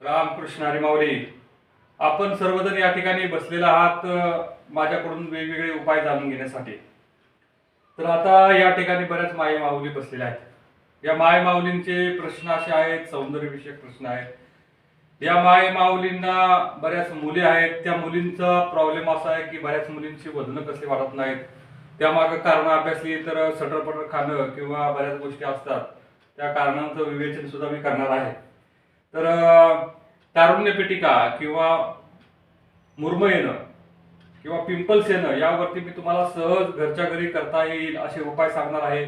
रामकृष्ण हरी माऊली. आपण सर्वजण या ठिकाणी बसलेला आहात माझ्याकडून वेगवेगळे उपाय जाणून घेण्यासाठी. तर आता या ठिकाणी बऱ्याच माई माऊली बसलेल्या आहेत. या माय माऊलींचे प्रश्न असे आहेत, सौंदर्यविषयक प्रश्न आहेत. या माय माऊलींना बऱ्याच मुली आहेत. त्या मुलींचा प्रॉब्लेम असा आहे की बऱ्याच मुलींची वजन कसली वाढत नाहीत. त्यामागे कारण अभ्यासली तर सटरपटर खाणं किंवा बऱ्याच गोष्टी असतात. त्या कारणांचं विवेचन सुद्धा मी करणार आहे. तर तारुण्य पेटिका किंवा मुर्म येणं किंवा पिंपल्स येणं यावरती मी तुम्हाला सहज घरच्या घरी करता येईल असे उपाय सांगणार आहे.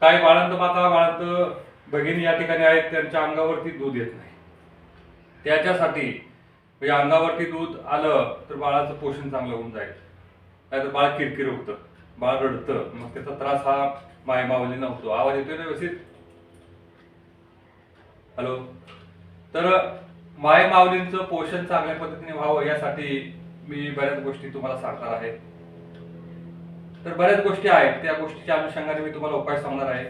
काही बाळंत माता बाळंत भगिनी या ठिकाणी आहेत, त्यांच्या अंगावरती दूध येत नाही. त्याच्यासाठी म्हणजे अंगावरती दूध आलं तर बाळाचं पोषण चांगलं होऊन जाईल. नाहीतर बाळ किरकिर होतं, बाळ रडतं, मग त्याचा त्रास हा मायमावलींना होतो. आवाज येतोय ना व्यवस्थित? हॅलो. तर माय माऊलींचं पोषण चांगल्या पद्धतीने व्हावं यासाठी मी बऱ्याच गोष्टी तुम्हाला सांगणार आहे. तर बऱ्याच गोष्टी आहेत, त्या गोष्टीच्या अनुषंगाने मी तुम्हाला उपाय सांगणार आहे.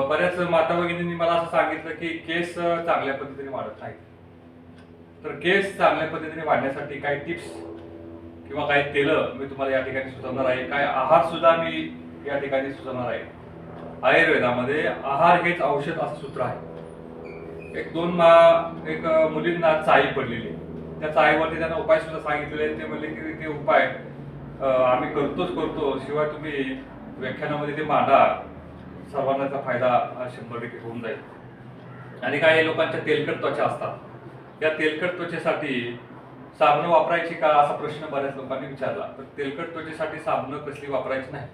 बऱ्याच माता भगिनींनी मला असं सांगितलं की केस चांगल्या पद्धतीने वाढत नाहीत. तर केस चांगल्या पद्धतीने वाढण्यासाठी काही टिप्स किंवा काही तेल मी तुम्हाला या ठिकाणी सुचवणार आहे. काय आहार सुद्धा मी या ठिकाणी सुचवणार आहे. आयुर्वेदामध्ये आहार हेच औषध असं सूत्र आहे. एक मुलींना चाई पडलेली, त्या चाईवरती त्यांना उपाय सुद्धा सांगितलेले. ते म्हणले की ते उपाय आम्ही करतो, शिवाय तुम्ही व्याख्यानामध्ये ते मांडा, सर्वांना त्याचा फायदा 100% होऊन जाईल. आणि काही लोकांच्या तेलकट त्वचा असतात, त्या तेलकट त्वचेसाठी साबण वापरायची का असा प्रश्न बऱ्याच लोकांनी विचारला. तर तेलकट त्वचेसाठी साबण कसली वापरायची नाही,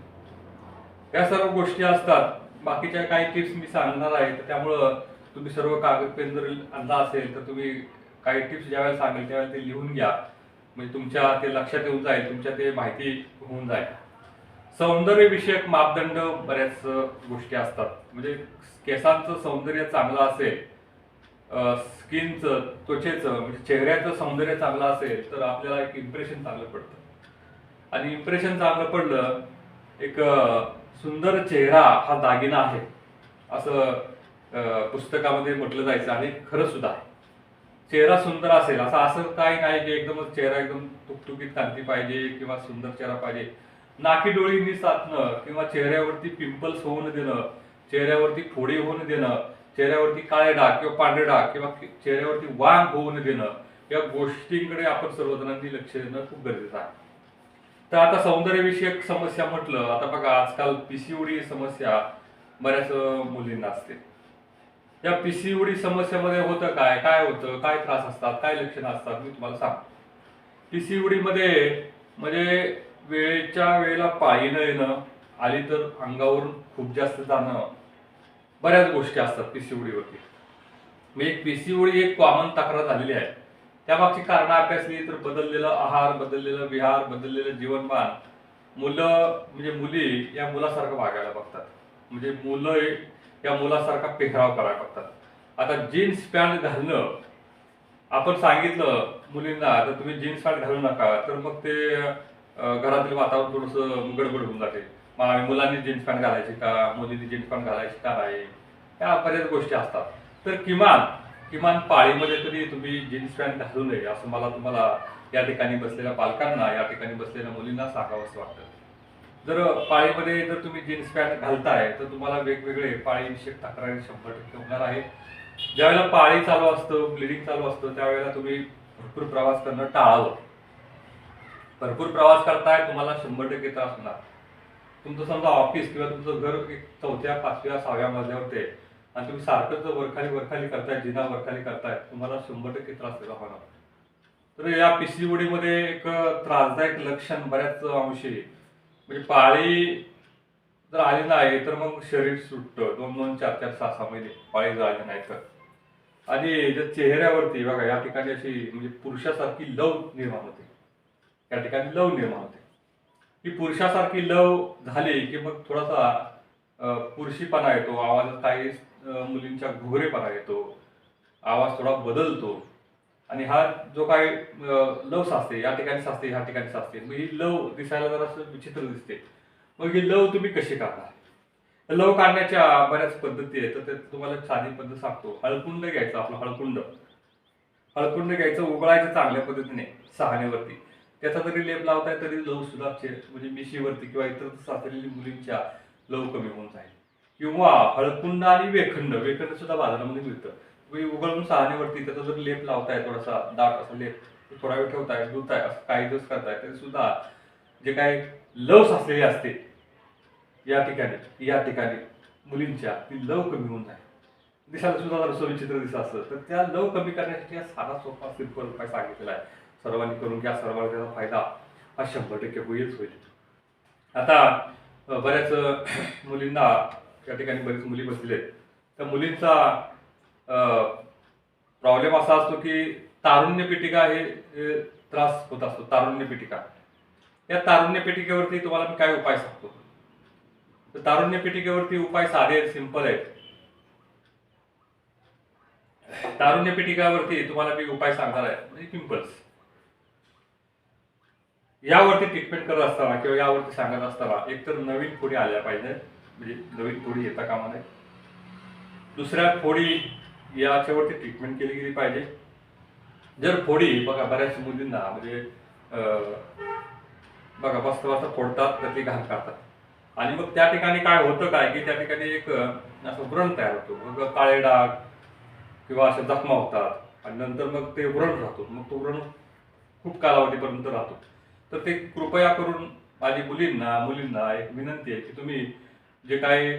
या सर्व गोष्टी असतात. बाकीच्या काही टिप्स मी सांगणार आहे. तर त्यामुळं तुम्ही सर्व कागद पेन जर आणला असेल तर तुम्ही काही टिप्स ज्यावेळेला सांगेल त्यावेळेला ते लिहून घ्या, म्हणजे तुमच्या ते लक्षात येऊन जाईल, तुमच्या ते माहिती होऊन जाईल. सौंदर्य विषयक मापदंड बऱ्याच गोष्टी असतात. म्हणजे केसांचं सौंदर्य चांगलं असेल, स्किनचं त्वचेचं म्हणजे चेहऱ्याचं सौंदर्य चांगलं असेल तर आपल्याला एक इम्प्रेशन चांगलं पडतं. आणि इम्प्रेशन चांगलं पडलं, एक सुंदर चेहरा हा दागिना आहे असं पुस्तकामध्ये म्हटलं जायचं आणि खरं सुद्धा आहे. चेहरा सुंदर असेल असं काही नाही की एकदमच चेहरा एकदम तुकतुकीत कांती पाहिजे किंवा सुंदर चेहरा पाहिजे. नाकी डोळी निसाटणं किंवा चेहऱ्यावरती पिंपल्स होऊन देणं, चेहऱ्यावरती फोडी होऊन देणं, चेहऱ्यावरती काळे डाग किंवा पांढरे डाग किंवा चेहऱ्यावरती वांग होऊन देणं, या गोष्टींकडे आपण सर्वजणांनी लक्ष देणं खूप गरजेचं आहे. तर आता सौंदर्यविषयक समस्या म्हटलं, आता बघा आजकाल पीसीओडी समस्या बऱ्याच मुलींना असते. या पीसीओडी समस्येमध्ये होतं काय, काय होतं, काय त्रास असतात, काय लक्षणं असतात, मी तुम्हाला सांगतो. पीसीओडी मध्ये म्हणजे वेळेच्या वेळेला पाळी न येणं, आली तर अंगावरून खूप जास्त जाणं, बऱ्याच गोष्टी असतात पीसीओडीवरती. म्हणजे पीसीओडी एक कॉमन तक्रार झालेली आहे. त्यामागची कारणं अभ्यासली तर बदललेला आहार, बदललेलं विहार, बदललेलं जीवनमान, मुलं म्हणजे मुली या मुलासारखं वागायला बघतात. म्हणजे मुलं या मुलासारखा पेहराव करायला बघतात. आता जीन्स पॅन्ट घालणं आपण सांगितलं मुलींना तर तुम्ही जीन्स पॅन्ट घालू नका, तर मग ते घरातील वातावरण थोडंसं गडबड होऊन जाते. मग मुलांनी जीन्स पॅन्ट घालायची का, मुलींनी जीन्स पॅन्ट घालायची का नाही, या बऱ्याच गोष्टी असतात. तर किमान पाळीमध्ये तरी तुम्ही जीन्स पॅन्ट घालू नये असं मला तुम्हाला या ठिकाणी बसलेल्या पालकांना, या ठिकाणी बसलेल्या मुलींना सांगावंसं वाटतं. जर पाळीमध्ये जर तुम्ही जीन्स पॅन्ट घालताय तर तुम्हाला वेगवेगळे पाळीविषयक तक्रारी 100% होणार आहे. ज्यावेळेला पाळी चालू असतं, ब्लिडिंग चालू असतं, त्यावेळेला तुम्ही भरपूर प्रवास करणं टाळावं. भरपूर प्रवास करताय, तुम्हाला 100% त्रास होणार. तुमचं समजा ऑफिस किंवा तुमचं घर एक 4थ्या 5व्या 6व्या मजल्यावरती आहे आणि तुम्ही सारखं जर वरखाली करताय, जिना वरखाली करताय, तुम्हाला 100% त्रास होणार. तर या पीसीओडी मध्ये एक त्रासदायक लक्षण बऱ्याच अंशी, म्हणजे पाळी जर आली नाही तर मग शरीर सुटतं 2-2, 4-4, 6-6 महिने पाळी जर आली नाही तर. आणि जर चेहऱ्यावरती बघा या ठिकाणी अशी म्हणजे पुरुषासारखी लव निर्माण होते, या ठिकाणी लव निर्माण होते. ही पुरुषासारखी लव झाली की मग थोडासा पुरुषीपणा येतो, आवाजात काही मुलींच्या घुगरेपणा येतो, आवाज थोडा बदलतो. आणि हा जो काही लव साचते, या ठिकाणी साचते, ह्या ठिकाणी साचते, मग ही लव दिसायला जरा असं विचित्र दिसते. मग ही लव तुम्ही कशी करणार? लव काढण्याच्या बऱ्याच पद्धती आहेत. तर ते तुम्हाला एक साधी पद्धत सांगतो. हळकुंड घ्यायचं, आपलं हळकुंड. हळकुंड घ्यायचं, उगळायचं चांगल्या पद्धतीने सहाण्यावरती. त्याचा जरी लेप लावताय तरी लव सुद्धा म्हणजे मिशीवरती किंवा इतर साचलेली मुलींच्या लव कमी होऊन जाईल. किंवा हळकुंड आणि वेखंड, वेखंड सुद्धा बाजारामध्ये मिळतं. तुम्ही उगळून सहाण्यावरती त्याचा जर लेप लावताय, थोडासा दाट असा लेप थोडा वेळ ठेवताय, धुताय, असं काही दिवस करताय, तरी सुद्धा जे काही लव साचलेली असते या ठिकाणी मुलींच्या, ती लव कमी होऊन जाईल. दिसायला सुद्धा जरा विचित्र दिसत असलं तर त्या लव कमी करण्यासाठी हा साधा सोपा सिंपल उपाय सांगितलेला आहे. सर्वांनी करून घ्या. सर्वांना त्याचा फायदा हा 100% होईल. आता बऱ्याच मुलींना या ठिकाणी बरीच मुली बसलेल्या आहेत. त्या मुलींचा प्रॉब्लेम असा असतो की तारुण्य पिटिका हे त्रास होत असतो. तारुण्य पिटिका, या तारुण्य पिटिकेवरती तुम्हाला मी काय उपाय सांगतो. तर तारुण्य पिटिकेवरती उपाय साधे आहेत, सिंपल आहेत. तारुण्य पिटिकावरती तुम्हाला मी उपाय सांगणार आहे, म्हणजे पिंपल्स. यावरती ट्रीटमेंट करत असताना किंवा यावरती सांगत असताना एकतर नवीन फोडी आल्या पाहिजे, म्हणजे नवीन फोडी येता कामा नये. दुसऱ्या फोडी याच्यावरती ट्रीटमेंट केली गेली पाहिजे. जर फोडी बघा बऱ्याच मुलींना म्हणजे बघा बसता बसता फोडतात, त्यातली घाण काढतात आणि मग त्या ठिकाणी काय होतं काय की त्या ठिकाणी एक असं व्रण तयार होतो. मग काळे डाग किंवा अशा जखमा होतात आणि नंतर मग ते व्रण राहतो. मग तो व्रण खूप कालावधीपर्यंत राहतो. तर ते कृपया करून माझी मुलींना एक विनंती आहे की तुम्ही जे काही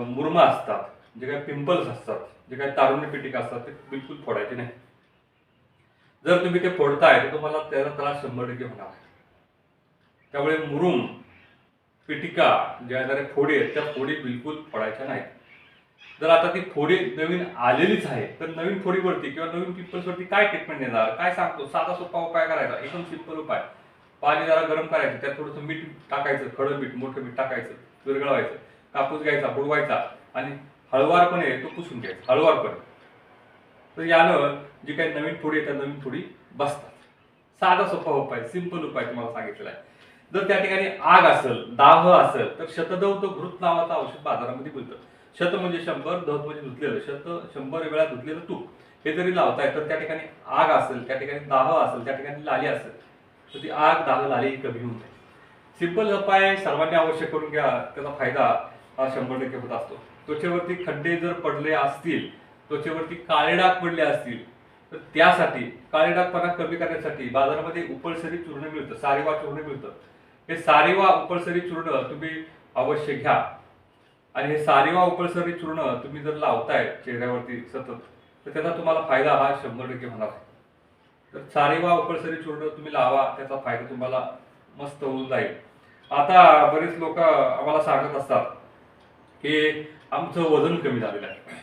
मुरमा असतात, जे काही पिंपल्स असतात, जे काही तारुण्य पिटिका असतात, ते बिलकुल फोडायचे नाही. जर तुम्ही ते फोडताय तर तुम्हाला त्याचा त्रास 100% होणार आहे. त्यामुळे मुरुम, पिटिका ज्या येणाऱ्या फोडी आहेत त्या फोडी बिलकुल फोडायच्या नाहीत. जर आता ती फोडी नवीन आलेलीच आहे तर नवीन फोडीवरती किंवा नवीन पिंपल्सवरती काय ट्रीटमेंट देणार, काय सांगतो. साधा सोपा उपाय करायचा, एकदम सिंपल उपाय. पाणी जरा गरम करायचं, त्यात थोडंसं मीठ टाकायचं, खडं मीठ, मोठं मीठ टाकायचं, विरघळवायचं, कापूस घ्यायचा, बुडवायचा आणि हळवारपणे तो पुसून घ्यायचा, हळवारपणे. तर यानं जी काही नवीन फोडी आहेत त्या नवीन फोडी बसतात. साधा सोपा उपाय, सिंपल उपाय तुम्हाला सांगितलेला आहे. जर त्या ठिकाणी आग असेल, दाह असेल तर शतदौत घृत नावाचं औषध बाजारामध्ये मिळतं. शत म्हणजे 100, दौत म्हणजे धुतलेलं, 100 वेळा धुतलेलं तूप हे जरी लावताय तर त्या ठिकाणी आग असेल, त्या ठिकाणी दाह असेल, त्या ठिकाणी लाली असेल तर ती आग, दाह, लाली कमी होऊन जाईल. सिंपल उपाय सर्वांनी अवश्य करून घ्या. त्याचा फायदा हा 100% होत असतो. त्वचेवरती खड्डे जर पडले असतील, त्वचेवरती काळे डाग पडले असतील तर त्यासाठी, काळे डागपणा कमी करण्यासाठी बाजारामध्ये उपळसरी चूर्ण मिळतं, सारिवा चूर्ण मिळतं. हे सारिवा उपळसरी चूर्ण तुम्ही अवश्य घ्या आणि हे सारिवा उपळसरी चूर्ण तुम्ही जर लावताय चेहऱ्यावरती सतत तर त्याचा तुम्हाला फायदा हा 100% होणार आहे. तर सारिवा उपळसरी चूर्ण तुम्ही लावा, त्याचा फायदा तुम्हाला मस्त होऊन जाईल. आता बरेच लोक आम्हाला सांगत असतात की आमचं वजन कमी झालेलं आहे.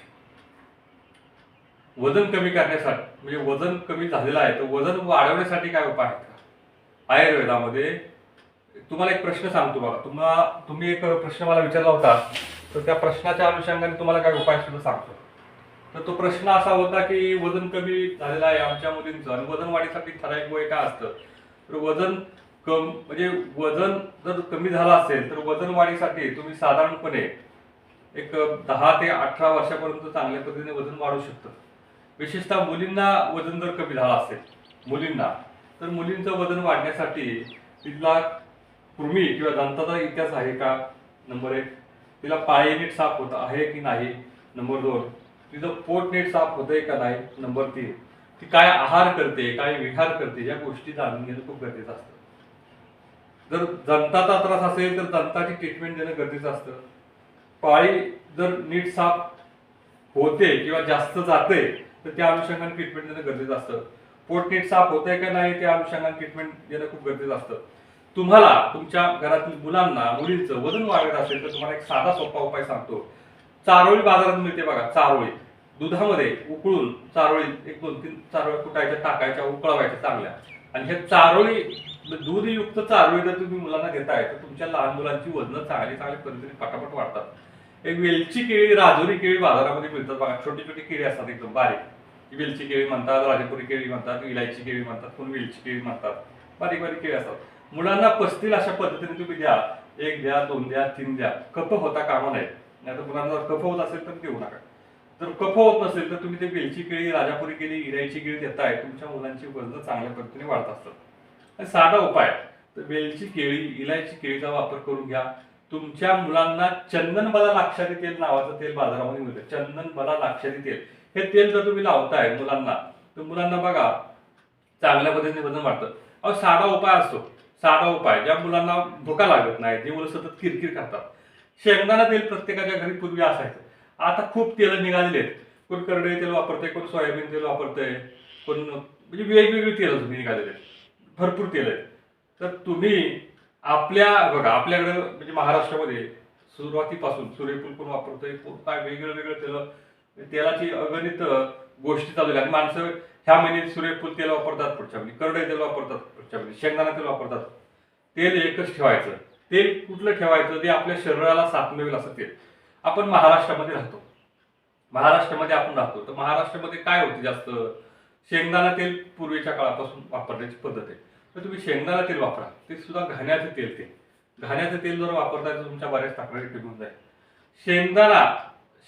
वजन कमी करण्यासाठी म्हणजे वजन कमी झालेलं आहे तर वजन वाढवण्यासाठी काय उपाय आहेत का आयुर्वेदामध्ये. तुम्हाला एक प्रश्न सांगतो बघा. तुम्ही एक प्रश्न मला विचारला होता तर त्या प्रश्नाच्या अनुषंगाने तुम्हाला काय उपाय सुद्धा सांगतो. तर तो प्रश्न असा होता की वजन कमी झालेलं आहे आमच्या मुलींचं आणि वजन वाढीसाठी ठराविक वय काय असतं. तर वजन म्हणजे वजन जर कमी झालं असेल तर वजन वाढीसाठी तुम्ही साधारणपणे एक 10 ते 18 वर्षापर्यंत चांगल्या पद्धतीने वजन वाढू शकतं. विशेषतः मुलींना वजन जर कमी झालं असेल मुलींना तर मुलींचं वजन वाढण्यासाठी तिथला कृमी किंवा दंताचा इतिहास आहे का, नंबर 1. तिला पाळी नीट साफ होत आहे की नाही, नंबर 2. तिचं पोट नीट साफ होतंय का नाही, नंबर 3. ती काय आहार करते, काय विहार करते, या गोष्टी जाणून घेणं खूप गरजेचं असतं. जर दंताचा त्रास असेल तर दंताची ट्रीटमेंट देणं गरजेचं असतं. पाळी जर नीट साफ होते किंवा जास्त जाते तर त्या अनुषंगाने ट्रीटमेंट देणं गरजेचं असतं. पोट नीट साफ होतंय का नाही त्या अनुषंगाने ट्रीटमेंट देणं खूप गरजेचं असतं. तुम्हाला तुमच्या घरातील मुलांना, मुलींचं वजन वाढत असेल तर तुम्हाला एक साधा सोपा उपाय सांगतो. चारोळी बाजारात मिळते बघा, चारोळी. दुधामध्ये उकळून चारोळी 1-2-3 चारोळ्या कुटायच्या, टाकायच्या, उकळवायच्या चांगल्या. आणि हे चारोळी दूधयुक्त चारोळी जर तुम्ही मुलांना देताय तर तुमच्या लहान मुलांची वजन चांगली पद्धतीने पटापट वाढतात. एक वेलची केळी, राजुरी केळी बाजारामध्ये मिळतात बघा. छोटी छोटी केळी असतात एकदम बारीक. वेलची केळी म्हणतात, राजपुरी केळी म्हणतात, इलायची केळी म्हणतात, कोण वेलची केळी म्हणतात. बारीक बारीक केळी असतात. मुलांना पचतील अशा पद्धतीने तुम्ही द्या. 1 द्या, 2 द्या, 3 द्या. कफ होता कामा नये. नाही तर मुलांना जर कफ होत असेल तर देऊ नका. जर कफ होत नसेल तर तुम्ही ते वेलची केळी, राजापुरी केळी, इलायची केळी देताय, तुमच्या मुलांची वजन चांगल्या पद्धतीने वाढत असतात. आणि साधा उपाय, तर वेलची केळी, इलायची केळीचा वापर करून घ्या. तुमच्या मुलांना चंदन बला लाक्षारी तेल नावाचं तेल बाजारामध्ये मिळतं. चंदन बला लाक्षारी तेल, हे तेल जर तुम्ही लावताय मुलांना, तर मुलांना बघा चांगल्या पद्धतीने वजन वाढतं. अहो साधा उपाय असतो, साधा उपाय, ज्या मुलांना भुका लागत नाही, जी मुलं सतत किरकिर करतात. शेंगदाणा तेल प्रत्येकाच्या घरी पूर्वी असायचं. आता खूप तेल निघालेले आहेत. कोण करडई तेल वापरतंय, कोण सोयाबीन तेल वापरतंय, कोण म्हणजे वेगवेगळी तेल तुम्ही निघालेले आहेत, भरपूर तेल आहेत. तर तुम्ही बघा आपल्याकडे म्हणजे महाराष्ट्रामध्ये सुरुवातीपासून सूर्यफूल कोण वापरतोय, काय वेगळं वेगळं तेलाची अगणित गोष्टी चालू आहेत. माणसं ह्या महिन्यात सूर्यफूल तेल वापरतात, पुढच्या महिन्यात करडई तेल वापरतात, पुढच्या महिन्यात शेंगदाणा तेल वापरतात. तेल एकच ठेवायचं. तेल कुठलं ठेवायचं, ते आपल्या शरीराला साथ मिळेल असं तेल. आपण महाराष्ट्रामध्ये राहतो, तर महाराष्ट्रामध्ये काय होते जास्त, शेंगदाणा तेल पूर्वीच्या काळापासून वापरण्याची पद्धत आहे. तर तुम्ही शेंगदाणा तेल वापरा, ते सुद्धा घाण्याचं तेल जर वापरता तर तुमच्या बऱ्याच तक्रारी कमी होऊन जाईल.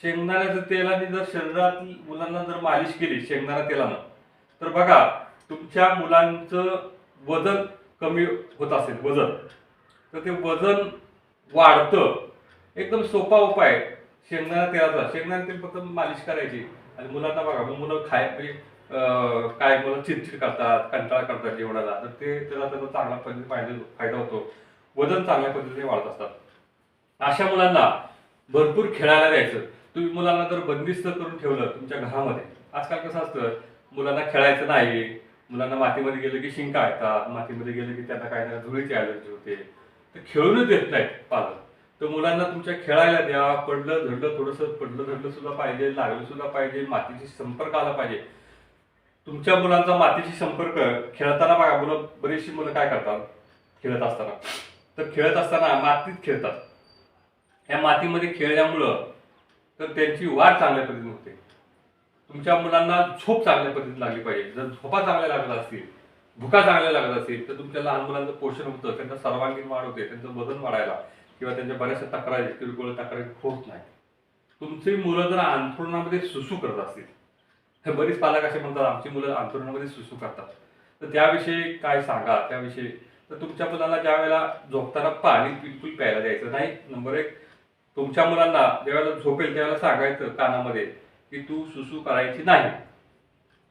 शेंगदाण्याचं तेलाने जर शरीरातील मुलांना जर मालिश केली शेंगदाणा तेलानं, तर बघा तुमच्या मुलांचं वजन कमी होत असेल, तर ते वजन वाढतं. एकदम सोपा उपाय शेंगदाणा तेलाचा. शेंगदाणा तेल फक्त मालिश करायची आणि मुलांना बघा, मुलं म्हणजे काय मुलं चिडचिड करतात, कंटाळा करतात जेवणाला, तर त्याचा चांगला पद्धतीने फायदा होतो. वजन चांगल्या पद्धतीने वाढत असतात. अशा मुलांना भरपूर खेळायला द्यायचं. तुम्ही मुलांना जर बंदिस्त करून ठेवलं तुमच्या घरामध्ये, आजकाल कसं असतं, मुलांना खेळायचं नाही, मुलांना मातीमध्ये गेलं की शिंका येतात, मातीमध्ये गेलं की त्यांना काय ना धुळीची ॲलर्जी होते, तर खेळूनच देत नाहीत पालक. तर मुलांना तुमच्या खेळायला द्या. पडलं धडलं सुद्धा पाहिजे, लागलं सुद्धा पाहिजे, मातीशी संपर्क आला पाहिजे. तुमच्या मुलांचा मातीशी संपर्क खेळताना बघा, बरीचशी मुलं काय करतात खेळत असताना मातीत खेळतात. ह्या मातीमध्ये खेळल्यामुळं तर त्यांची वाढ चांगल्या पद्धतीने होते. तुमच्या मुलांना झोप चांगल्या पद्धतीने लागली पाहिजे. जर झोपा चांगल्या लागत असतील, भुका चांगल्या लागत असतील, तर तुमच्या लहान मुलांचं पोषण होतं, त्यांचा सर्वांगीण वाढ होते, त्यांचं वजन वाढायला किंवा त्यांच्या बऱ्याचशा तक्रारी, किरकोळ तक्रारी होत नाही. तुमची मुलं जर अंथरुणामध्ये सुसू करत असतील, हे बरीच पालक असे म्हणतात आमची मुलं अंथरुणामध्ये सुसू करतात, तर त्याविषयी काय सांगा. तर तुमच्या मुलांना ज्या वेळेला झोपताना पाणी बिलकुल प्यायला द्यायचं नाही. नंबर 1, तुमच्या मुलांना ज्यावेळेला झोपेल त्यावेळेला सांगायचं कानामध्ये की तू सुसू करायची नाही,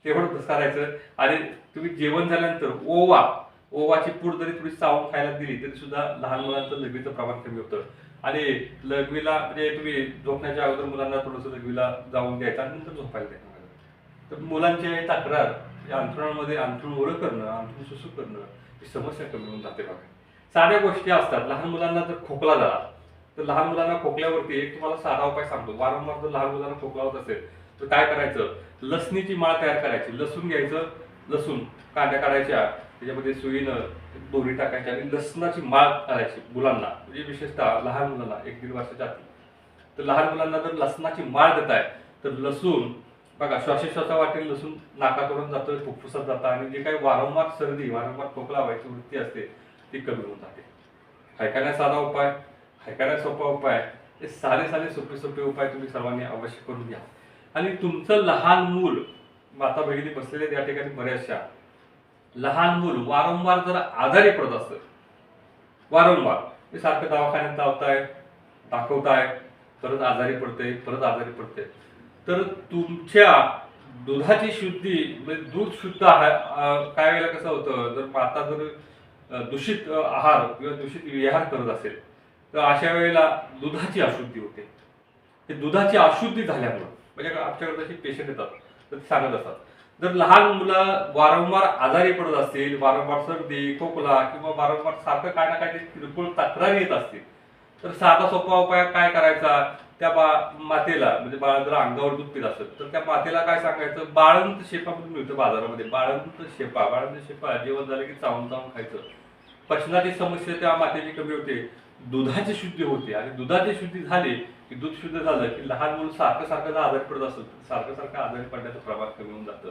तेवढंच करायचं. आणि तुम्ही जेवण झाल्यानंतर ओवाची पूड जरी थोडी चावून खायला दिली तरी सुद्धा लहान मुलांचं लघवीचं प्रमाण कमी होतं. आणि लघवीला म्हणजे तुम्ही झोपण्याच्या अगोदर मुलांना थोडंसं लघवीला जाऊन द्यायचं आणि नंतर झोपायला द्यायचं. तर मुलांची तक्रार अंथरुणामध्ये अंथरुण ओलं करणं, अंथरुण सुसू करणं, ही समस्या कमी होऊन जाते बघा. साध्या गोष्टी असतात. लहान मुलांना जर खोकला झाला तर लहान मुलांना खोकल्यावरती एक तुम्हाला साधा उपाय सांगतो. वारंवार जर लहान मुलांना खोकला होत असेल तर काय करायचं, लसणीची माळ तयार करायची. लसूण घ्यायचं, लसूण कांड्या काढायच्या, त्याच्यामध्ये सुईनं दोरी टाकायची आणि लसणाची माळ करायची मुलांना, म्हणजे विशेषतः लहान मुलांना 1-1.5 वर्षाच्या आत. तर लहान मुलांना जर लसणाची माळ देताय तर लसूण बघा श्वासोच्छ्वासा वाटेल, लसूण नाकातून जातं, फुफ्फुसात जातं आणि जे काही वारंवार सर्दी, वारंवार खोकला व्हायची वृत्ती असते ती कमी होऊन जाते. ऐकायला साधा उपाय, ऐकायला सोपा उपाय, हे साधे सोपे उपाय तुम्ही सर्वांनी अवश्य करून घ्या. आणि तुमचं लहान मूल, माता भगिनी बसलेले त्या ठिकाणी बऱ्याचशा, लहान मूल वारंवार जर आजारी पडत असतं, वारंवार ते सारखं दवाखान्यात दाखवताय, परत आजारी पडते, तर तुमच्या दुधाची शुद्धी म्हणजे दूध शुद्ध काय वेळेला कसं होतं, जर माता जर दूषित आहार किंवा दूषित विहार करत असेल तर अशा वेळेला दुधाची अशुद्धी होते. ते दुधाची अशुद्धी झाल्यामुळं म्हणजे आमच्याकडे तसे पेशंट येतात तर ते सांगत असतात, जर लहान मुलं वारंवार आजारी पडत असतील, वारंवार सर्दी, खोकला किंवा वारंवार सारखं काय ना काय किरकोळ तक्रारी येत असतील, तर साधा सोपा उपाय काय करायचा, त्या मातेला म्हणजे बाळ जर अंगावर दूध पित असेल तर त्या मातेला काय सांगायचं, बाळंत शेपा म्हणून मिळतं बाजारामध्ये, बाळंत शेपा जेवण झालं की चावून खायचं. पचनाची समस्या त्या मातेची कमी होते, दुधाची शुद्धी होते. आणि दुधाची शुद्धी झाली की दूध शुद्ध झालं की लहान मुलं सारखं आजारी पडत असेल सारखं आजारी पडण्याचं प्रमाण कमी होऊन जातं.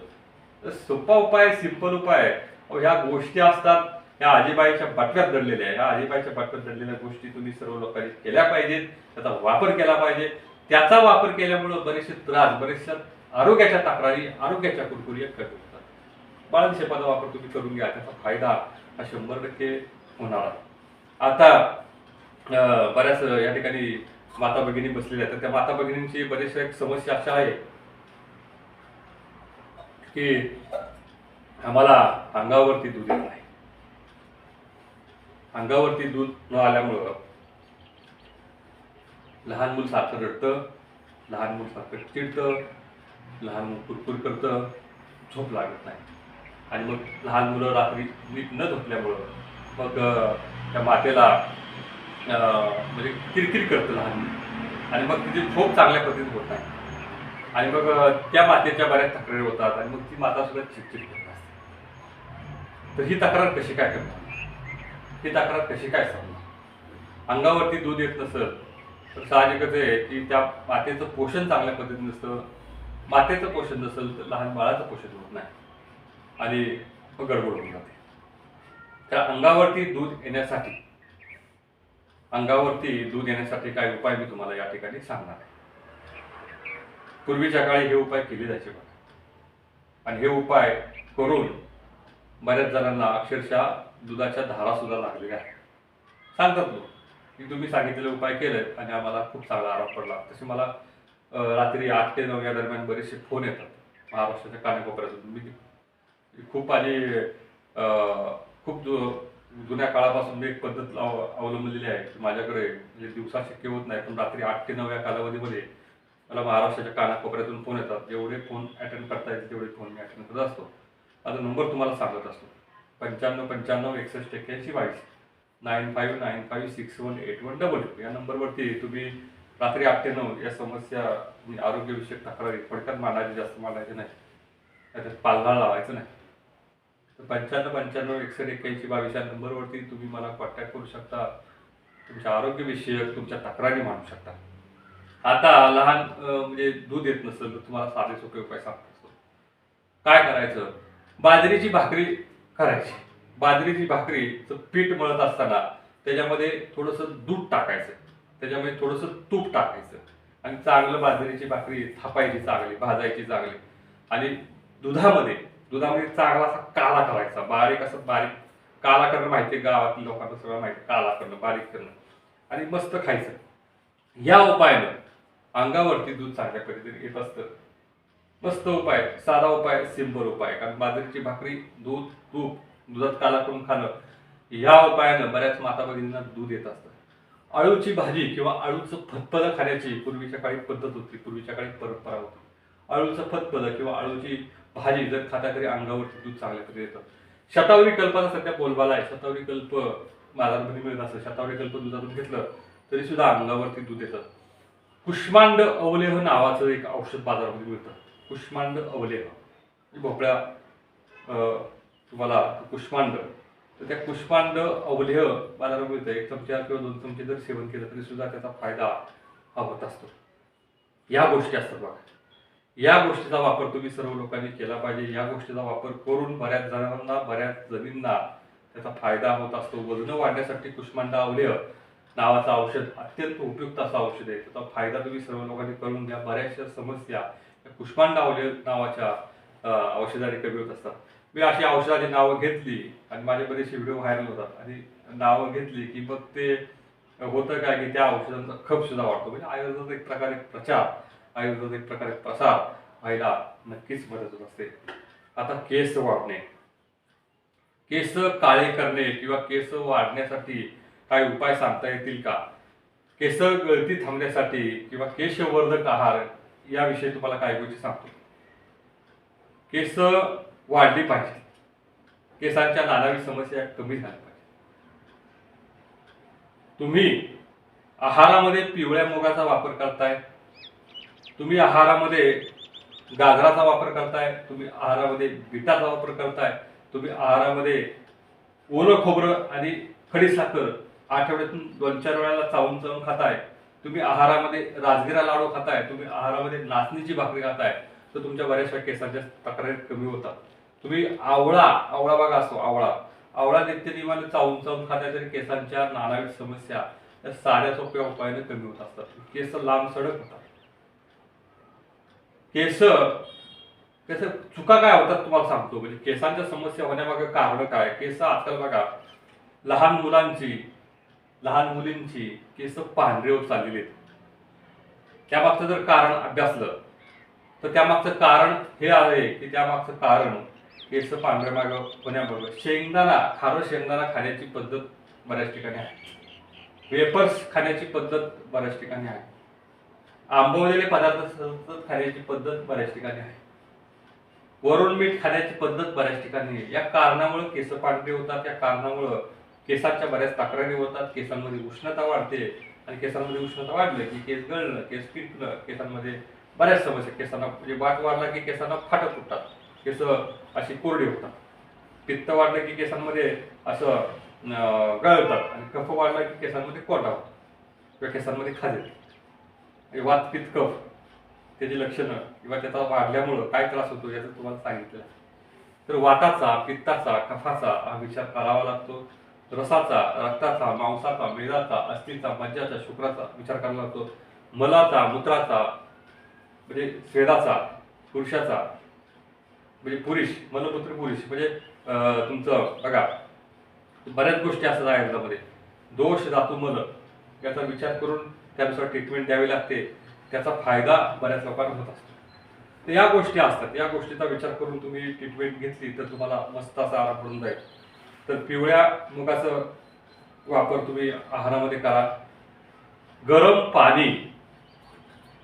तर सोपा उपाय, सिंपल उपाय, ह्या गोष्टी असतात या आजीबाईच्या बटव्यात दडलेल्या आहे. या आजीबाईच्या बटव्यात दडलेल्या गोष्टी तुम्ही सर्व लोकांनी केल्या पाहिजेत, त्याचा वापर केला पाहिजे. त्याचा वापर केल्यामुळं बरेचसे त्रास, बरेचशा आरोग्याच्या तक्रारी, आरोग्याच्या कुरकुरी कमी होतात. बाळंत शेपाचा वापर तुम्ही करून घ्या, त्याचा फायदा हा 100% होणार आहे. आता बऱ्याच या ठिकाणी माता भगिनी बसलेल्या आहेत, तर त्या माता भगिनींची बरेचशा एक समस्या अशा आहे की आम्हाला अंगावरती दूध येत नाही. अंगावरती दूध न आल्यामुळं लहान मूल सारखं रडतं, लहान मूल सारखं चिडतं, लहान मूल कुरकुर करतं, झोप लागत नाही. आणि मग लहान मुलं रात्री नीट न झोपल्यामुळं मग त्या मातेला म्हणजे किरकिर करतं लहान मूल, आणि मग तिची झोप चांगल्या पद्धतीने होत नाही. आणि मग त्या मातेच्या बऱ्याच तक्रारी होतात, आणि मग ती माता सुद्धा चिडचिड करत असते. तर ही तक्रार कशी काय करणार, ही तक्रार कशी काय सांगणार? अंगावरती दूध येत नसेल तर साहजिकच आहे की त्या मातेचं पोषण चांगल्या पद्धतीने नसतं. मातेचं पोषण नसेल तर लहान बाळाचं पोषण होत नाही, आणि मग गडबड होऊन जाते. तर अंगावरती दूध येण्यासाठी काय उपाय मी तुम्हाला या ठिकाणी सांगणार आहे. पूर्वीच्या काळी हे उपाय केले जायचे बघा, आणि हे उपाय करून बऱ्याच जणांना अक्षरशः दुधाच्या धारा सुद्धा लागलेल्या आहेत. सांगतात लोक की तुम्ही सांगितलेले उपाय केले आणि आम्हाला खूप चांगला आराम पडला. तसे मला रात्री 8 ते 9 या दरम्यान बरेचसे फोन येतात महाराष्ट्राच्या कानाकोपऱ्यातून. मी खूप खूप जुन्या काळापासून मी एक पद्धत अवलंबलेली आहे की माझ्याकडे म्हणजे दिवसा शक्य होत नाही, पण रात्री 8 ते 9 या कालावधीमध्ये मला महाराष्ट्राच्या कानाकोपऱ्यातून फोन येतात. जेवढे फोन अटेंड करता येतील तेवढे फोन मी अटेंड करत असतो. आता नंबर तुम्हाला सांगत असतो, 95 65 61 81 22 9595618122 या नंबरवरती तुम्ही रात्री 8 ते 9 या समस्या, आरोग्यविषयक तक्रारी थोडक्यात मांडायची, जास्त मांडायचे नाही, त्याच्यात पालघाळ लावायचं नाही. तर 95 65 61 81 22 या नंबरवरती तुम्ही मला कॉन्टॅक्ट करू शकता. तुमच्या आरोग्यविषयक तुमच्या तक्रारी मांडू शकता. आता लहान म्हणजे दूध येत नसेल तर तुम्हाला साधे सोपे उपाय सांगत असतो. काय करायचं? बाजरीची भाकरी करायची. बाजरीची भाकरीचं पीठ मळत असताना त्याच्यामध्ये थोडंसं दूध टाकायचं, त्याच्यामध्ये थोडंसं तूप टाकायचं, आणि चांगलं बाजरीची भाकरी थापायची, चांगली भाजायची चांगली, आणि दुधामध्ये चांगला असा काला करायचा, बारीक काला करणं माहिती आहे, गावातील लोकांना सगळं माहिती, काला करणं, बारीक करणं, आणि मस्त खायचं. या उपायानं अंगावरती दूध चांगल्या पद्धतीने येत असतं. मस्त उपाय, साधा उपाय, सिंपल उपाय. कारण बाजरीची भाकरी, दूध, तूप, दुधात काला करून खाणं, या उपायानं बऱ्याच माता भगिनींना दूध येत असतं. अळूची भाजी किंवा अळूचं फतफदं खाण्याची पूर्वीच्या काळी पद्धत होती, पूर्वीच्या काळी परंपरा होती. अळूचं फतफदं किंवा अळूची भाजी जर खाता तरी अंगावरती दूध चांगल्या पद्धतीने येतं. शतावरी कल्पाचा सध्या बोलबाला आहे. शतावरी कल्प बाजारामध्ये मिळत असतं. शतावरी कल्प दुधातून घेतलं तरी सुद्धा अंगावरती दूध येतं. कुष्मांड अवलेह नावाचं एक औषध बाजारामध्ये मिळतं. कुष्मांड अवलेह, भोपळ्या तुम्हाला कुष्मांड, तर त्या कुष्मांड अवलेह बाजारात मिळतं. 1 चमचा किंवा 2 चमचे जर सेवन केलं तरी सुद्धा त्याचा फायदा हा होत असतो. या गोष्टी असतात बघा. या गोष्टीचा वापर तुम्ही सर्व लोकांनी केला पाहिजे. या गोष्टीचा वापर करून बऱ्याच जणांना, बऱ्याच जणींना त्याचा फायदा होत असतो. वजन वाढण्यासाठी कुष्मांड अवलेह नावाचं औषध अत्यंत उपयुक्त असं औषध आहे. त्याचा फायदा तुम्ही सर्व लोकांनी करून घ्या. बऱ्याचशा समस्या कुष्मांड अवलेह नावाच्या औषधाने कमी होत असतात. मी अशी औषधाची नावं घेतली आणि माझे बरेचसे व्हिडिओ व्हायरल होतात, आणि नावं घेतली की मग ते होतं काय की त्या औषधांचा खप सुद्धा वाढतो. म्हणजे आयुर्वेदाचा एक प्रकारे प्रचार, आयुर्वेदाचा एक प्रकारे प्रसार व्हायला नक्कीच मदत होत असते. आता केस वाढणे, केस काळे करणे किंवा केस वाढण्यासाठी काही उपाय सांगता येतील का? केस गळती थांबण्यासाठी किंवा केशवर्धक आहार याविषयी तुम्हाला काही गोष्टी सांगतो. केस वाढली पाहिजे, केसांच्या नानावी समस्या कमी झाल्या पाहिजे. तुम्ही आहारामध्ये पिवळ्या मुगाचा वापर करताय, तुम्ही आहारामध्ये गाजराचा वापर करताय, तुम्ही आहारामध्ये बीटाचा वापर करताय, तुम्ही आहारामध्ये ओलं खोबरं आणि खडीसाखर आठवड्यातून 2-4 वेळाला चावून चावून खाताय, तुम्ही आहारामध्ये राजगिरा लाडू खाताय, तुम्ही आहारामध्ये नाचणीची भाकरी खाताय, तर तुमच्या बऱ्याचशा केसांच्या तक्रारी कमी होतात. तुम्ही आवळा बघा असतो, आवळा नित्यनियमाने चावून चावून खाल्ल्या तरी केसांच्या नानाविध समस्या या साध्या सोप्या उपायाने कमी होत असतात. केस लांब सडक होतात. केस कसं चुका काय होतात तुम्हाला सांगतो. म्हणजे केसांच्या समस्या होण्यामागे कारण काय. केस आजकाल बघा लहान मुलींची केस पांढरे होत चाललेले आहेत. त्यामागचं जर कारण अभ्यासलं तर त्यामागचं कारण हे आहे की त्यामागचं कारण केस पांढरे माग होण्याबरोबर खारं शेंगदाणा खाण्याची पद्धत बऱ्याच ठिकाणी आहे. वेपर्स खाण्याची पद्धत बऱ्याच ठिकाणी आहे. आंबवलेले पदार्थ सतत खाण्याची पद्धत बऱ्याच ठिकाणी आहे. वरून मीठ खाण्याची पद्धत बऱ्याच ठिकाणी आहे. या कारणामुळे केस पांढरे होतात. या कारणामुळे केसांच्या बऱ्याच तक्रारी होतात. केसांमध्ये उष्णता वाढते आणि केसांमध्ये उष्णता वाढलं की केस गळणं, केस पिकणं, केसांमध्ये बऱ्याच समस्या. केसांना म्हणजे वाट वाढला की केसांना फाटक फुटतात, केस अशी कोरडी होतात. पित्त वाढलं की केसांमध्ये असं गळतात आणि कफ वाढला की केसांमध्ये कोरडा होतो किंवा केसांमध्ये खाज येते. वात पित्त कफ त्याची लक्षणं किंवा त्याचा वाढल्यामुळं काय त्रास होतो याचं तुम्हाला सांगितलं. तर वाताचा, पित्ताचा, कफाचा हा विचार करावा लागतो. रसाचा, रक्ताचा, मांसाचा, मेदाचा, अस्थिचा, मज्जाचा, शुक्राचा विचार करावा लागतो. मलाचा, मूत्राचा म्हणजे स्वेदाचा, पुरुषाचा म्हणजे पुरुष, मलमूत्र पुरुष म्हणजे तुमचं बघा बऱ्याच गोष्टी असतात आयुर्वेदामध्ये. दोष धातू मल याचा विचार करून त्यानुसार ट्रीटमेंट द्यावी लागते. त्याचा फायदा बऱ्याच लोकांना होत असतो. तर या गोष्टी असतात. या गोष्टीचा विचार करून तुम्ही ट्रीटमेंट घेतली तर तुम्हाला मस्त असा आराम पडून जाईल. तर पिवळ्या मुगाचा वापर तुम्ही आहारामध्ये करा. गरम पाणी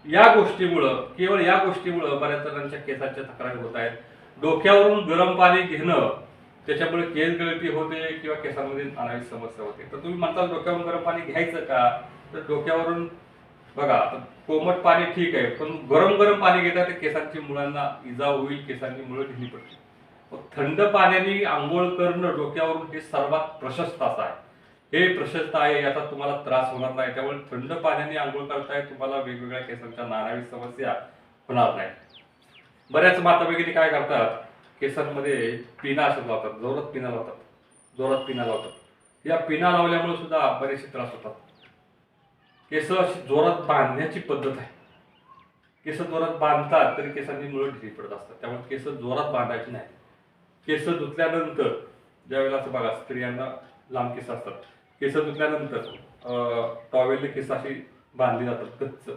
या गोष्टीमुळं, केवळ या गोष्टीमुळं बऱ्याच जणांच्या केसांच्या तक्रारी होत आहेत. डोक्यावरून गरम पाणी घेणं त्याच्यामुळे केस गळती होते किंवा केसांमध्ये नानाविध समस्या होते. तर तुम्ही म्हणता डोक्यावरून गरम पाणी घ्यायचं का. तर डोक्यावरून बघा कोमट पाणी ठीक आहे, पण गरम पाणी घेता ते केसांची मुळांना इजा होईल, केसांची मुळं ढिली पडतील. थंड पाण्याने आंघोळ करणं डोक्यावरून हे सर्वात प्रशस्त असं आहे. हे प्रशस्त आहे, याचा तुम्हाला त्रास होणार नाही. त्यामुळे थंड पाण्याने आंघोळ करताय तुम्हाला वेगवेगळ्या केसांच्या नानाविध समस्या होणार नाही. बऱ्याच माता भगिनी काय करतात, केसांमध्ये पिना असं लावतात, जोरात पिना लावतात. या पिना लावल्यामुळे सुद्धा बरेचसे त्रास होतात. केस जोरात बांधण्याची पद्धत आहे. केस जोरात बांधतात तरी केसांची मुळं ढिली पडत असतात. त्यामुळे केस जोरात बांधायची नाही. केस धुतल्यानंतर ज्यावेळेला असं बघा स्त्रियांना लांब केस असतात, केस धुतल्यानंतर टॉवेलने केस अशी बांधली जातात, गच्च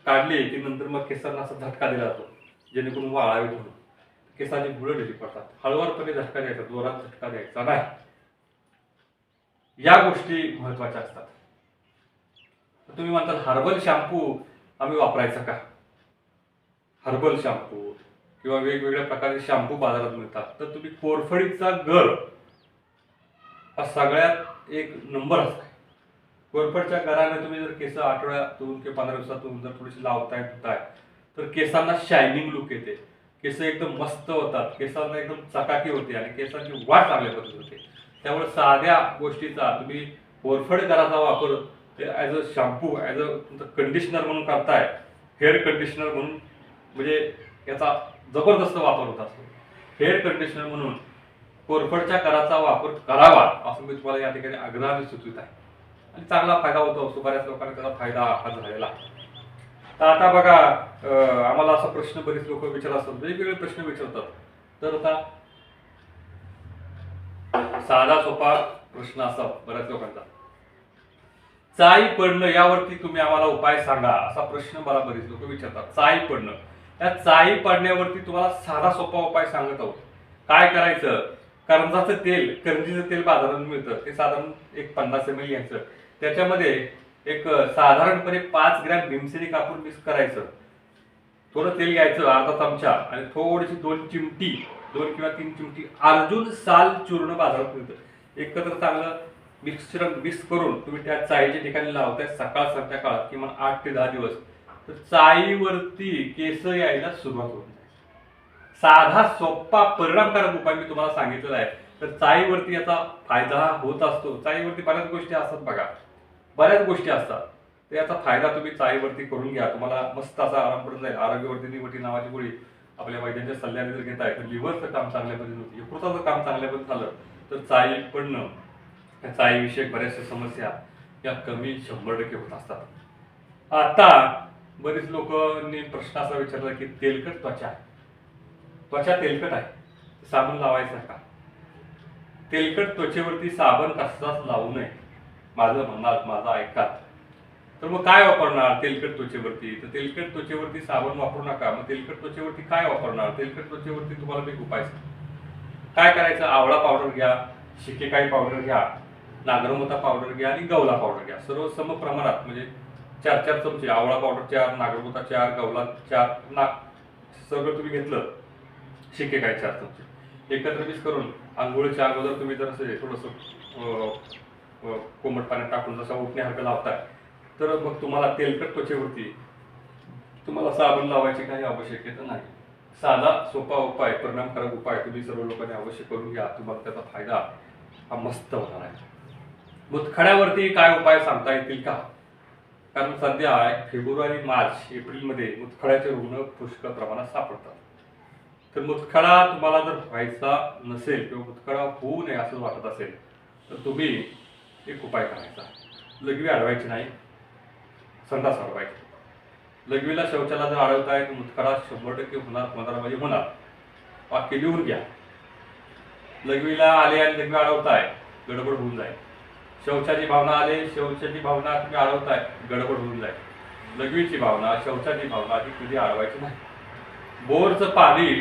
काढली की नंतर मग केसांना असा झटका दिला जातो जेणेकरून वाळावीत म्हणून. केसांची मुळं ढिली पडतात. हळूवारपणे झटका द्यायचा, जोरात झटका द्यायचा नाही. या गोष्टी महत्वाच्या असतात. तुम्ही म्हणताल हर्बल शॅम्पू आम्ही वापरायचा का. हर्बल शॅम्पू किंवा वेगवेगळ्या प्रकारचे शॅम्पू बाजारात मिळतात. तर तुम्ही कोरफडीचा गर हा सगळ्यात एक नंबर असतो. कोरफडच्या गराने तुम्ही जर केस आठवड्यातून किंवा 15 दिवसातून जर थोडीशी लावताय धुताय तर केसांना शायनिंग लुक येते. केस एकदम मस्त होतात, केसांना एकदम चकाकी होते आणि केसांची वाढ चांगल्या पद्धतीने होते. त्यामुळे साध्या गोष्टीचा तुम्ही कोरफड गराचा वापर as a shampoo, as a तुमचं कंडिशनर म्हणून करताय, हेअर कंडिशनर म्हणून म्हणजे याचा जबरदस्त वापर होत असतो. हेअर कंडिशनर म्हणून कोरफडच्या गराचा वापर करावा असं मी तुम्हाला या ठिकाणी आग्रहाने सुचवित आहे आणि चांगला फायदा होतो असतो. बऱ्याच लोकांना त्याचा फायदा हा झालेला आहे. तर आता बघा आम्हाला असा प्रश्न बरेच लोक विचारत असतात, वेगवेगळे प्रश्न विचारतात. तर आता साधा सोपा प्रश्न असा बऱ्याच लोकांचा, चाई पडणं यावरती तुम्ही आम्हाला उपाय सांगा असा प्रश्न मला बरेच लोक विचारतात. चाई पडणं, या चाई पडण्यावरती तुम्हाला साधा सोपा उपाय सांगत आहोत. काय करायचं, करंजीचं तेल बाजारात मिळतं, ते साधारण एक 50 ml घ्यायचं. त्याच्यामध्ये एक साधारणपणे 5 ग्रॅम भीमसेनी कापूर मिक्स करायचं. थोडं तेल घ्यायचं अर्धा चमचा आणि थोडीशी 2 किंवा 3 चिमटी अर्जुन साल चूर्ण बाजारात मिळतं. एकत्र चांगलं मिक्स करून तुम्ही त्या चाईच्या ठिकाणी लावताय सकाळ संध्याकाळ किमान 8 ते 10 दिवस. तर चाईवरती केस यायला सुरुवात होते. साधा सोपा परिणामकारक उपाय मी तुम्हाला सांगितलेला आहे. तर चाईवरती याचा फायदा होत असतो. चाईवरती बऱ्याच गोष्टी असतात बघा, बऱ्याच गोष्टी असतात. तर याचा फायदा तुम्ही चाईवरती करून घ्या, तुम्हाला मस्त असा आराम पडून जाईल. आरोग्यवर्धिनी वटी नावाची गोळी आपल्या वैद्यांच्या सल्ल्याने जर घेताय तर लिव्हरचं काम चांगल्या पद्धतीने होतं, यकृताचं काम चांगल्या पद्धतीने झालं तर चाई पडणं, या चाईविषयक बऱ्याचशा समस्या या कमी 100% होत असतात. आता बरेच लोकांनी प्रश्न असा विचारला की तेलकट त्वचा आहे, त्वचा तेलकट आहे, साबण लावायचा का? तेलकट त्वचेवरती साबण कसाच लावू नये, माझं ऐका. तर मग काय वापरणार तेलकट त्वचेवरती? तर तेलकट त्वचेवरती साबण वापरू नका. मग तेलकट त्वचेवरती काय वापरणार? तेलकट त्वचेवरती तुम्हाला मी उपाय सांगतो. काय करायचं? आवळा पावडर घ्या, शिकेकाई पावडर घ्या, नागरमोथा पावडर घ्या आणि गवला पावडर घ्या. सर्व सम प्रमाणात म्हणजे 4-4 चमचे आवळा पावडर 4, नागरमोथा 4, गवला 4, सगळं तुम्ही घेतलं. शिकेकाई 4 चमचे एकत्र मिक्स करून आंघोळीच्या अगोदर तुम्ही जर असे थोडंसं कोमट पाण्यात टाकून जसं उठण्यासारखं लावताय, तर मग तुम्हाला तेलकट त्वचेवरती तुम्हाला साबण लावायची काही आवश्यकता नाही. साधा सोपा उपाय, परिणामकारक उपाय तुम्ही सर्व लोकांनी अवश्य करून घ्या. तुम्हाला त्याचा फायदा हा मस्त होणार आहे. मुतखड्यावरती काय उपाय सांगता येतील का? कारण सध्या फेब्रुवारी, मार्च, एप्रिलमध्ये मुतखड्याचे रुग्ण पुष्कळ प्रमाणात सापडतात. तर मुतखडा तुम्हाला जर व्हायचा नसेल किंवा मुतखडा होऊ नये असं वाटत असेल तर तुम्ही एक उपाय करायचा. लघवी अडवायची नाही, संडास अडवायची. लघवीला शौचाला जर अडवताय तर मुतखडा 100% होणार, 15 मध्ये होणार. वाक्य लिहून घ्या. लघवीला आले आणि लघवी अडवताय, गडबड होऊन जाईल. शौचाची भावना आले, शौचाची भावना तुम्ही अडवताय, गडबड होऊन जाईल. लघवीची भावना, शौचाची भावना ही कधी अडवायची नाही. बोरचं पाणी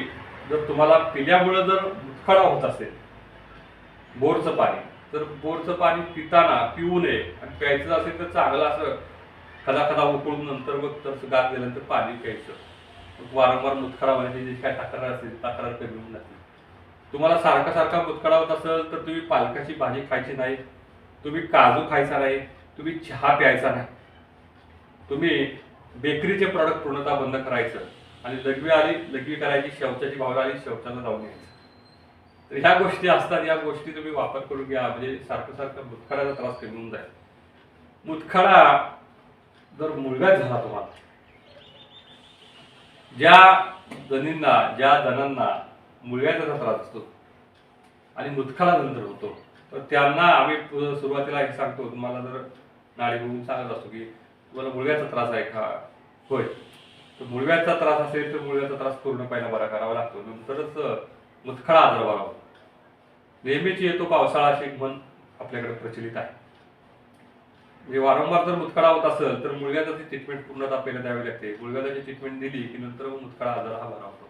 जर तुम्हाला पिल्यामुळे जर मुतखडा होत असेल, बोरचं पाणी, तर बोरचं पाणी पिऊ नये. आणि प्यायचं असेल तर चांगलं असं खदा उकळून नंतर मग तसं गार दिल्यानंतर पाणी प्यायचं. वारंवार मुतखडा होण्याची जी काय तक्रार असेल, तक्रार कमी होऊन जाते. तुम्हाला सारखा मुतखडा होत असेल तर तुम्ही पालकाची भाजी खायची नाही, तुम्ही काजू खायचा नाही, तुम्ही चहा प्यायचा नाही, तुम्ही बेकरीचे प्रॉडक्ट पूर्णतः बंद करायचं. आणि लघवी आली, लघवी करायची, शौचाची भावना आली, शौचाला जाऊन यायचं. तर ह्या गोष्टी असतात, या गोष्टी तुम्ही वापर करून घ्या. म्हणजे सारखं मुतखड्याचा त्रास कमी होऊन जाईल. मुतखडा जर मुलगा झाला तुम्हाला, ज्या जणांना मुलग्याचा त्रास असतो आणि मुतखडा नंतर होतो, तर त्यांना आम्ही सुरुवातीला हे सांगतो, तुम्हाला जर नाडी बघून सांगत असतो की तुम्हाला मुलग्याचा त्रास आहे का? होय. तर मुलग्याचा त्रास असेल तर मुलग्याचा त्रास पूर्ण पहिला बरा करावा लागतो, नंतरच मुतखडा आजार बरा होतो. नेहमीच येतो पावसाळा अशी एक म्हण आपल्याकडे प्रचलित आहे. म्हणजे वारंवार जर मुतखडा होत असेल तर मुलग्याची ट्रीटमेंट पूर्णतः पहिला द्यावी लागते. मुलग्याची ट्रीटमेंट दिली की नंतर मुतखडा आजार हा बरा होतो.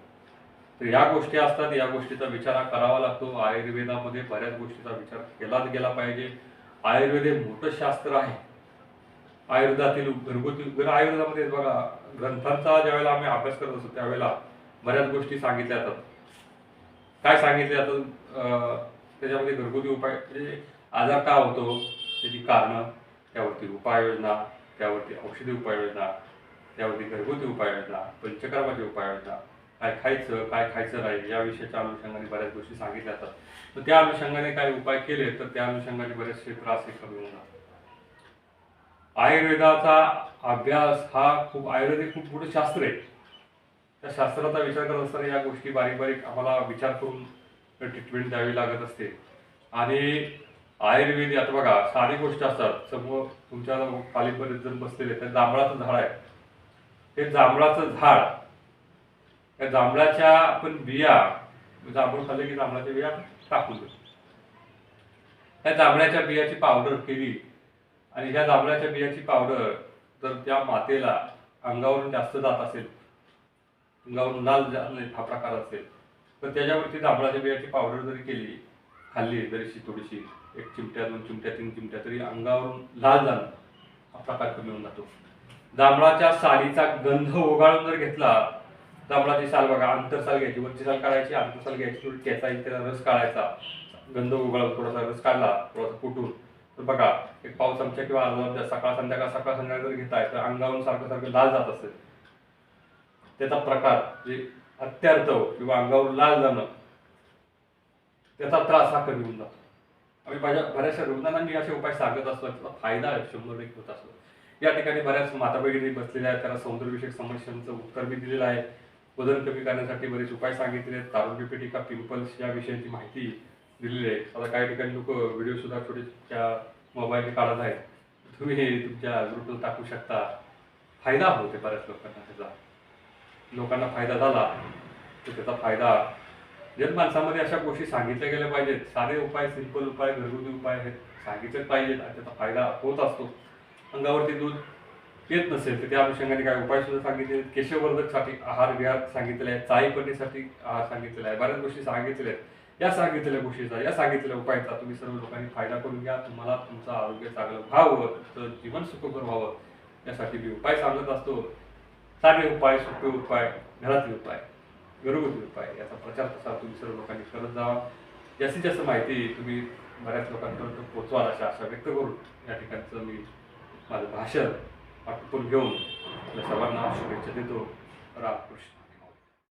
तर या गोष्टी असतात, या गोष्टीचा विचार करावा लागतो. आयुर्वेदामध्ये बऱ्याच गोष्टीचा विचार केलाच गेला पाहिजे. आयुर्वेद हे मोठं शास्त्र आहे. आयुर्वेदातील आयुर्वेदामध्ये बघा, ग्रंथांचा ज्यावेळेला आम्ही अभ्यास करत असतो त्यावेळेला बऱ्याच गोष्टी सांगितल्या जातात. काय सांगितले जातात? त्याच्यामध्ये घरगुती उपाय, म्हणजे आजार का होतो त्याची कारणं, त्यावरती उपाययोजना, त्यावरती औषधी उपाययोजना, त्यावरती घरगुती उपाययोजना, पंचकर्माची उपाययोजना, काय खायचं काय खायचं नाही या विषयाच्या अनुषंगाने बऱ्याच गोष्टी सांगितल्या जातात. तर त्या अनुषंगाने काही उपाय केले तर त्या अनुषंगाने बरेचसे त्रास हे कमी होणार. आयुर्वेदाचा अभ्यास हा आयुर्वेद खूप मोठं शास्त्र आहे. त्या शास्त्राचा विचार करत असताना या गोष्टी बारीक आम्हाला विचार करून ट्रीटमेंट द्यावी लागत असते. आणि आयुर्वेद आता बघा, साधी गोष्ट असतात. समोर तुमच्या पालीमध्ये जर बसलेले तर जांभळाचं झाड आहे, ते जांभळाचं झाड, त्या जांभळाच्या आपण बिया, जांभूळ खाल्ले की जांभळाच्या बिया टाकून देतो. त्या जांभळाच्या बियाची पावडर केली आणि ह्या जांभळाच्या बियाची पावडर जर त्या मातेला अंगावरून जास्त जात असेल, अंगावरून लाल हा प्रकार असेल, तर त्याच्यावरती जांभळाच्या बियाची पावडर जरी केली, खाल्ली जरीशी थोडीशी, 1 चिमट्या 2 चिमट्या 3 चिमट्या, तरी अंगावरून लाल जाणं हा प्रकार कमी होऊन जातो. जांभळाच्या सालीचा गंध ओघाळून जर घेतला, जांभळाची साल बघा, आंतरसाल घ्यायची, वरची साल काढायची, आंतरसाल घ्यायची, थोडी खेचायची, त्याला रस काढायचा, गंध ओघाळून थोडासा रस काढला, थोडासा कुटून, तर बघा 1 पाव चमचा किंवा अर्धा चमचा सकाळ संध्याकाळ जर घेताय तर अंगावरून सारखं लाल जात असेल, त्याचा प्रकार म्हणजे अत्यार्थ किंवा अंगावरून लाल जाणं, त्याचा त्रास हा कमी होऊन जातो. आम्ही बऱ्याचशा रुग्णांना मी असे उपाय सांगत असतो, त्याचा फायदा 100% होत असतो. या ठिकाणी बऱ्याच माता भगिनी बसलेल्या आहेत, त्यांना सौंदर्यविषयक समस्यांचं उत्तर मी दिलेलं आहे. वजन कमी करण्यासाठी बरेच उपाय सांगितले आहेत. तारुण्य पेटिका, पिंपल्स या विषयाची माहिती दिलेले आहे. आता काही ठिकाणी लोक व्हिडिओ सुद्धा छोट्या मोबाईलने काढत आहेत. तुम्ही तुमच्या ग्रुपला टाकू शकता. फायदा होते बऱ्याच लोकांना त्याचा. लोकांना फायदा झाला तर त्याचा फायदा जर माणसामध्ये अशा गोष्टी सांगितल्या गेल्या पाहिजेत. साधे उपाय, सिंपल उपाय, घरगुती उपाय हे सांगितले पाहिजेत आणि त्याचा फायदा होत असतो. अंगावरती दूध येत नसेल तर त्या अनुषंगाने काही उपाय सुद्धा सांगितले. केशवर्धकसाठी आहार विहार सांगितलेले आहे. चाई पडण्यासाठी आहार सांगितलेला आहे. बऱ्याच गोष्टी सांगितलेल्या आहेत. या सांगितलेल्या गोष्टीचा, या सांगितलेल्या उपायाचा तुम्ही सर्व लोकांनी फायदा करून घ्या. तुम्हाला तुमचं आरोग्य चांगलं व्हावं, तुमचं जीवन सुखकर व्हावं यासाठी मी उपाय सांगत असतो. साधे उपाय, सोपे उपाय, घरातले उपाय, घरगुती उपाय याचा प्रचार प्रसार तुम्ही सर्व लोकांनी करत जावा. जास्तीत जास्त माहिती तुम्ही बऱ्याच लोकांपर्यंत पोहोचवाल अशा आशा व्यक्त करून या ठिकाणचं मी माझं भाषण आटोपून घेऊन आपल्या सर्वांना शुभेच्छा देतो. रामकृष्ण.